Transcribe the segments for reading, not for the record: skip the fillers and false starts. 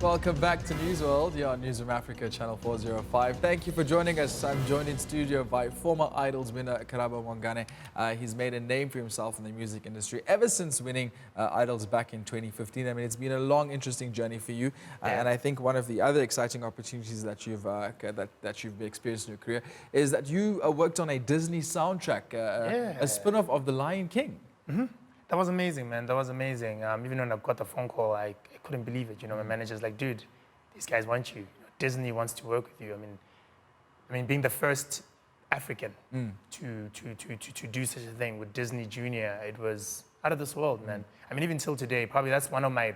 Welcome back to News World. You're on Newsroom Africa, Channel 405. Thank you for joining us. I'm joined in studio by former Idols winner Karabo Mogane. He's made a name for himself in the music industry ever since winning Idols back in 2015. I mean, it's been a long, interesting journey for you. And I think one of the other exciting opportunities that you've experienced in your career is that you worked on a Disney soundtrack, a spin-off of The Lion King. Mm-hmm. That was amazing, man. That was amazing. Even when I got the phone call, I couldn't believe it. You know, my manager's like, dude, these guys want you. Disney wants to work with you. I mean, being the first African to do such a thing with Disney Junior, it was out of this world, man. I mean, even till today, probably that's one of my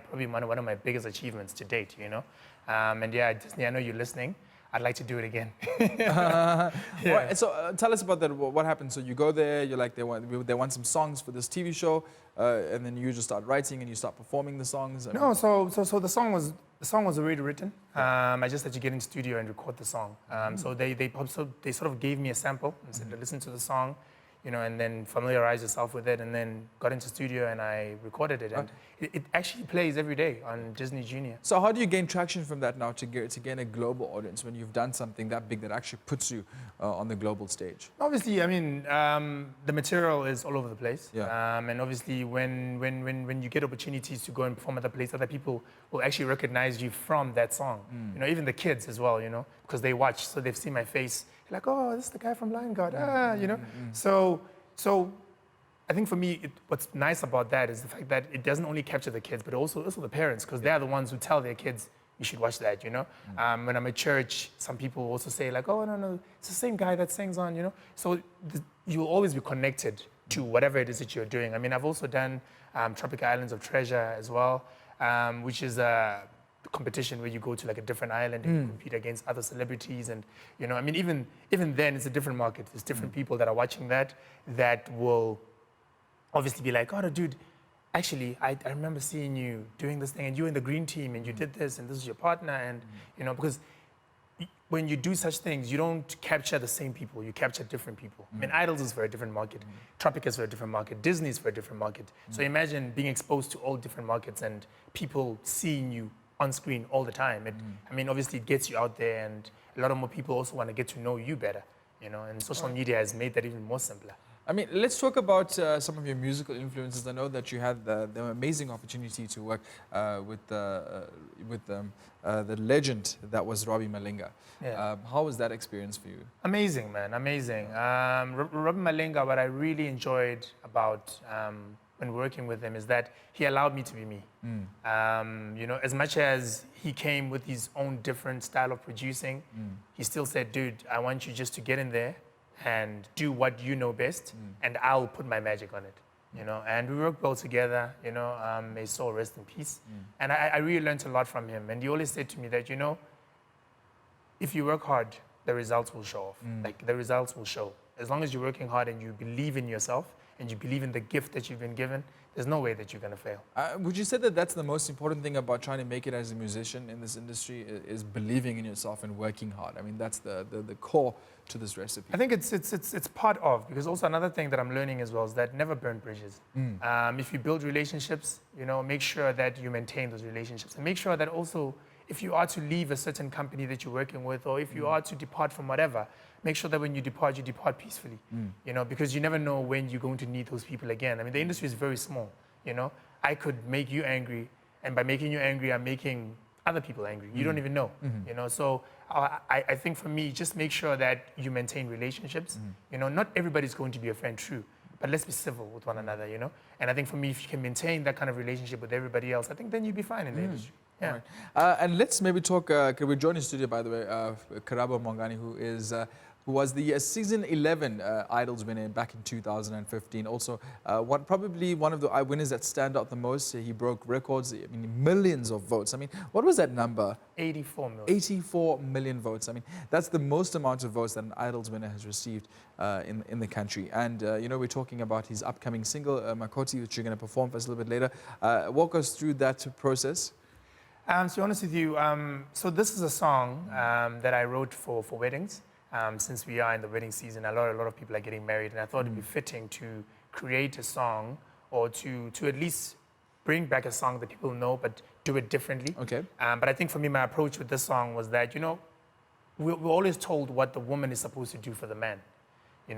biggest achievements to date. You know, and yeah, Disney, I know you're listening. I'd like to do it again. Yeah. So tell us about that. What happened? So you go there. You're like, they want some songs for this TV show, and then you just start writing and you start performing the songs. No, so the song was already written. I just had to get in studio and record the song. So they sort of gave me a sample and said, listen to the song, you know, and then familiarize yourself with it, and then got into studio and I recorded it. And it actually plays every day on Disney Junior. So how do you gain traction from that now to gain a global audience when you've done something that big that actually puts you on the global stage? Obviously, I mean, the material is all over the place. Yeah. And obviously, when you get opportunities to go and perform at a place, other people will actually recognize you from that song. You know, even the kids as well, you know, because they watch, so they've seen my face. Like, oh, this is the guy from Lion God, you know? So I think for me, what's nice about that is the fact that it doesn't only capture the kids, but also the parents, because they're the ones who tell their kids, you should watch that, you know? When I'm at church, some people also say like, oh, no, it's the same guy that sings on, you know? So you'll always be connected to whatever it is that you're doing. I mean, I've also done Tropical Islands of Treasure as well, which is a competition where you go to like a different island and you compete against other celebrities, and you know, I mean, even then it's a different market. There's different people that are watching that will obviously be like, oh, dude, actually, I remember seeing you doing this thing, and you were in the green team, and you did this, and this is your partner, and you know, because when you do such things, you don't capture the same people, you capture different people. I mean, Idols is for a different market, Tropic is for a different market, Disney is for a different market. So imagine being exposed to all different markets and people seeing you on screen all the time. I mean, obviously it gets you out there, and a lot of more people also want to get to know you better, you know, and social media has made that even more simpler. I mean, let's talk about some of your musical influences. I know that you had the amazing opportunity to work with the legend that was Robbie Malinga. Yeah. How was that experience for you? Amazing, man, amazing. Robin Malinga, what I really enjoyed about when working with him is that he allowed me to be me. You know, as much as he came with his own different style of producing, he still said, dude, I want you just to get in there and do what you know best, and I'll put my magic on it, you know. And we worked well together, you know. May his soul rest in peace. And I really learned a lot from him. And he always said to me that, you know, if you work hard, the results will show off. Like, the results will show. As long as you're working hard and you believe in yourself and you believe in the gift that you've been given, there's no way that you're going to fail. Would you say that that's the most important thing about trying to make it as a musician in this industry, is believing in yourself and working hard? I mean, that's the core to this recipe. I think it's part of, because also another thing that I'm learning as well is that never burn bridges. If you build relationships, you know, make sure that you maintain those relationships, and make sure that also if you are to leave a certain company that you're working with, or if you are to depart from whatever, make sure that when you depart peacefully, you know, because you never know when you're going to need those people again. I mean, the industry is very small, you know. I could make you angry, and by making you angry, I'm making other people angry. You don't even know, you know. So I think for me, just make sure that you maintain relationships. You know, not everybody's going to be a friend, true, but let's be civil with one another, you know. And I think for me, if you can maintain that kind of relationship with everybody else, I think then you'll be fine in the industry. Yeah. Right. And let's maybe talk, we're joined in studio, by the way, Karabo Mogane, who was the season 11 Idols winner back in 2015. Also, probably one of the winners that stand out the most. He broke records, I mean, millions of votes. I mean, what was that number? 84 million. 84 million votes. I mean, that's the most amount of votes that an Idols winner has received in the country. And, you know, we're talking about his upcoming single, Makoti, which you're going to perform for us a little bit later. Walk us through that process. To be honest with you, so this is a song that I wrote for weddings. Since we are in the wedding season, a lot of people are getting married, and I thought it'd be fitting to create a song, or to at least bring back a song that people know, but do it differently. Okay. But I think for me, my approach with this song was that, we're always told what the woman is supposed to do for the man,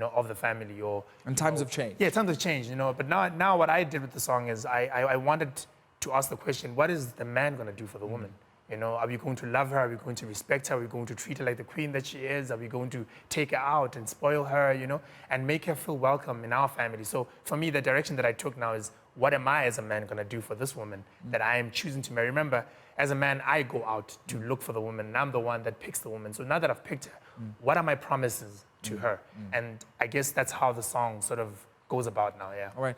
of the family. And times have changed. Yeah, times have changed, But now what I did with the song is I wanted to ask the question, what is the man going to do for the woman? Are we going to love her? Are we going to respect her? Are we going to treat her like the queen that she is? Are we going to take her out and spoil her, and make her feel welcome in our family? So for me, the direction that I took now is, what am I as a man going to do for this woman that I am choosing to marry? Remember, as a man, I go out to look for the woman, and I'm the one that picks the woman. So now that I've picked her, what are my promises to her? And I guess that's how the song sort of goes about now, yeah. All right.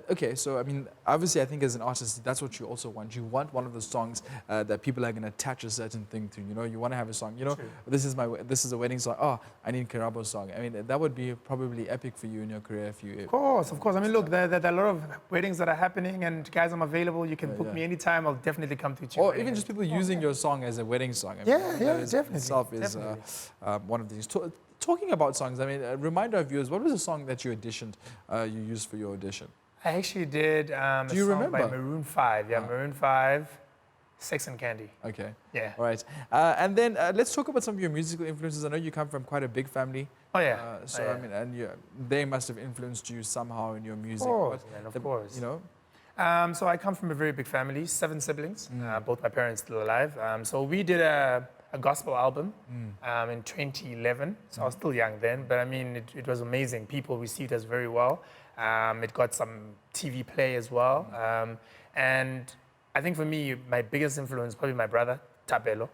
Okay, so I mean, obviously, I think as an artist, that's what you also want. You want one of the songs that people are going to attach a certain thing to. You want to have a song. True. This is a wedding song. Oh, I need Karabo's song. I mean, that would be probably epic for you in your career if you. Of course. I mean, look, there are a lot of weddings that are happening, and guys, I'm available. You can book me anytime. I'll definitely come to you. Or even just people using your song as a wedding song. I mean, definitely. Itself is one of these. Talking about songs, I mean, remind our viewers, what was the song that you auditioned, you used for your audition? I actually did a Do you song remember? by Maroon 5. Yeah, Maroon 5, Sex and Candy. Okay. Yeah. All right. And then let's talk about some of your musical influences. I know you come from quite a big family. Oh, yeah. I mean, and they must have influenced you somehow in your music. Of course, man, of course. So I come from a very big family, 7 siblings, both my parents still alive. So we did a gospel album in 2011. So I was still young then, but I mean, it was amazing. People received us very well. It got some TV play as well. And I think for me, my biggest influence, probably my brother, Tapelo.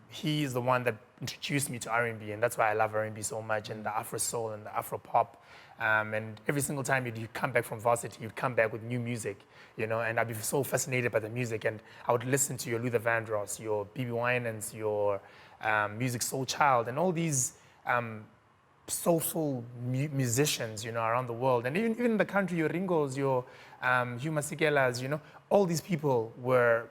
He is the one that introduced me to R&B, and that's why I love R&B so much, and the Afro soul and the Afro pop. And every single time you come back from varsity, you'd come back with new music, and I'd be so fascinated by the music. And I would listen to your Luther Vandross, your B.B. Winans, your Music Soul Child, and all these soulful musicians, around the world. And even in the country, your Ringos, your Hugh Masikelas, all these people were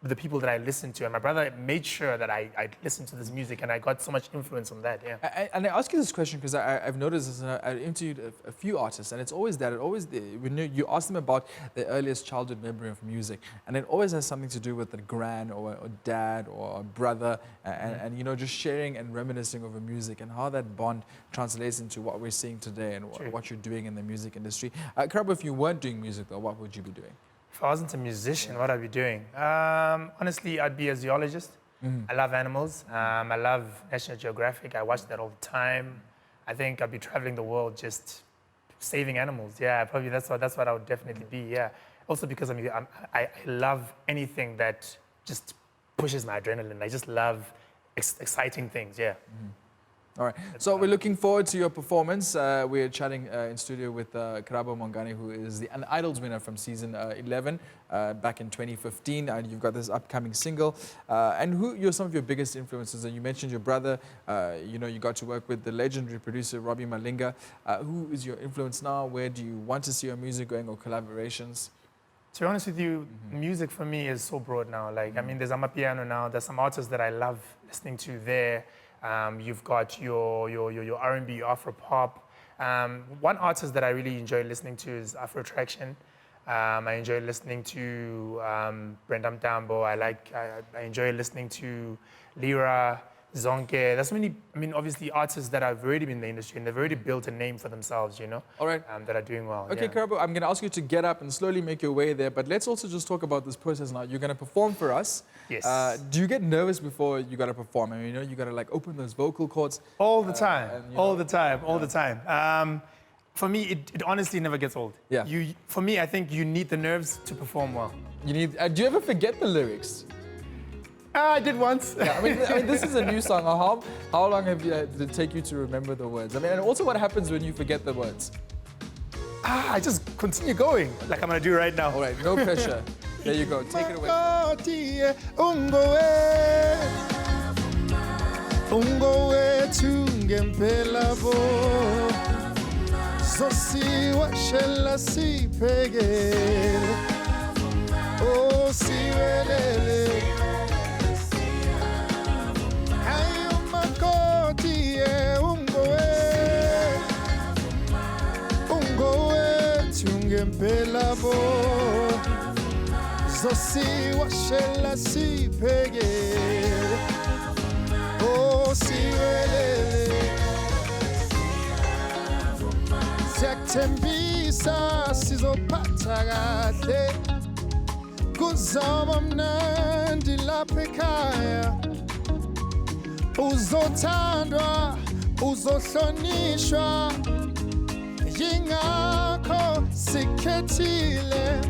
the people that I listened to, and my brother made sure that I listened to this music, and I got so much influence from that. Yeah. And I ask you this question because I've noticed this, and I interviewed a few artists, and it's always that. When you ask them about their earliest childhood memory of music, and it always has something to do with a gran or dad or a brother, and just sharing and reminiscing over music and how that bond translates into what we're seeing today and what you're doing in the music industry. Karabo, if you weren't doing music, though, what would you be doing? If I wasn't a musician, what I'd be doing? Honestly, I'd be a zoologist. I love animals. I love National Geographic. I watch that all the time. I think I'd be traveling the world just saving animals. Yeah, probably that's what I would definitely be. Yeah. Also because I love anything that just pushes my adrenaline. I just love exciting things. Yeah. All right. So we're looking forward to your performance. We're chatting in studio with Karabo Mogane, who is an Idols winner from season 11 back in 2015. And you've got this upcoming single. And who are some of your biggest influences? And you mentioned your brother. You got to work with the legendary producer Robbie Malinga. Who is your influence now? Where do you want to see your music going or collaborations? To be honest with you, music for me is so broad now. Like, I mean, there's Amapiano now. There's some artists that I love listening to there. You've got your R&B, your Afro pop. One artist that I really enjoy listening to is Afro Traction. I enjoy listening to Brenda Mtambo. I enjoy listening to Lyra, Zonke. There's many, obviously artists that have already been in the industry and they've already built a name for themselves, All right. that are doing well. Okay, Karabo, I'm going to ask you to get up and slowly make your way there, but let's also just talk about this process now. You're going to perform for us. Yes. Do you get nervous before you got to perform? I mean, you got to like open those vocal cords. All the time, all the time. For me, it honestly never gets old. Yeah. For me, I think you need the nerves to perform well. You need. Do you ever forget the lyrics? I did once. Yeah, I mean, this is a new song. How long did it take you to remember the words? I mean, and also what happens when you forget the words? I just continue going, like I'm gonna do right now. All right, no pressure. There you go. Take it away. Makoti, tungempelabo, sosiwa shela sipegele, oh siwelele. zosiwashela siphekele oh siwelele siyakuthembisa sizophatha kahle kuzoba mnandi lapha ekhaya uzothandwa uzohlonishwa yingakho sikhethile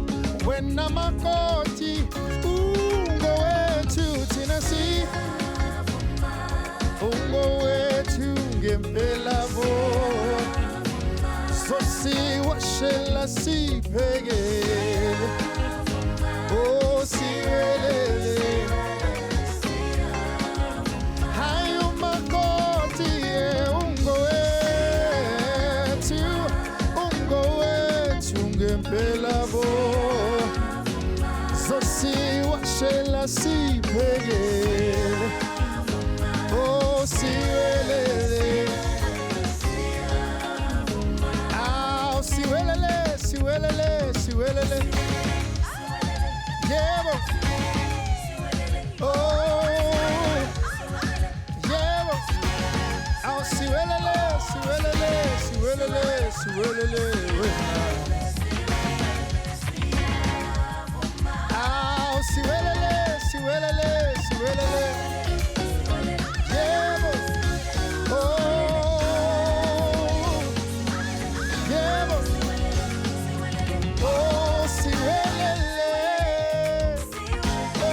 wena makoti ungowethu thina si ungowethu ngempela bo sosiwashela siphekele oh siwelele hayo makoti ungowethu ngempela bo sosiwashela siphekele oh siwelele aw siwelele siwelele siwelele yebo oh yebo aw siwelele siwelele siwelele siwelele aw siwelele siwelele siwelele yebo oh yebo oh siwelele oh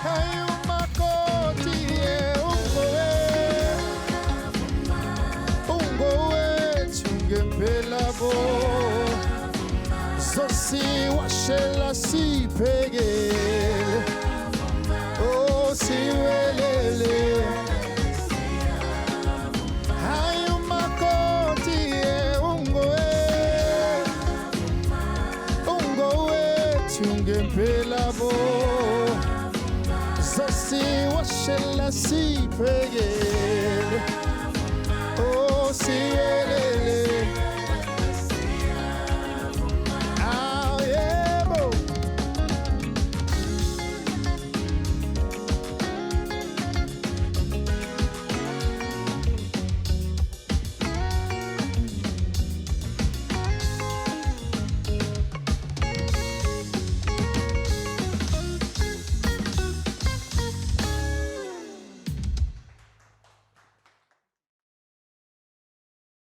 hayo makoti ungowethu ngempela bo sosiwashela siphekele oh siwelele hayo makoti ungowethu ngempela bo sosiwashela siphekele oh siwelele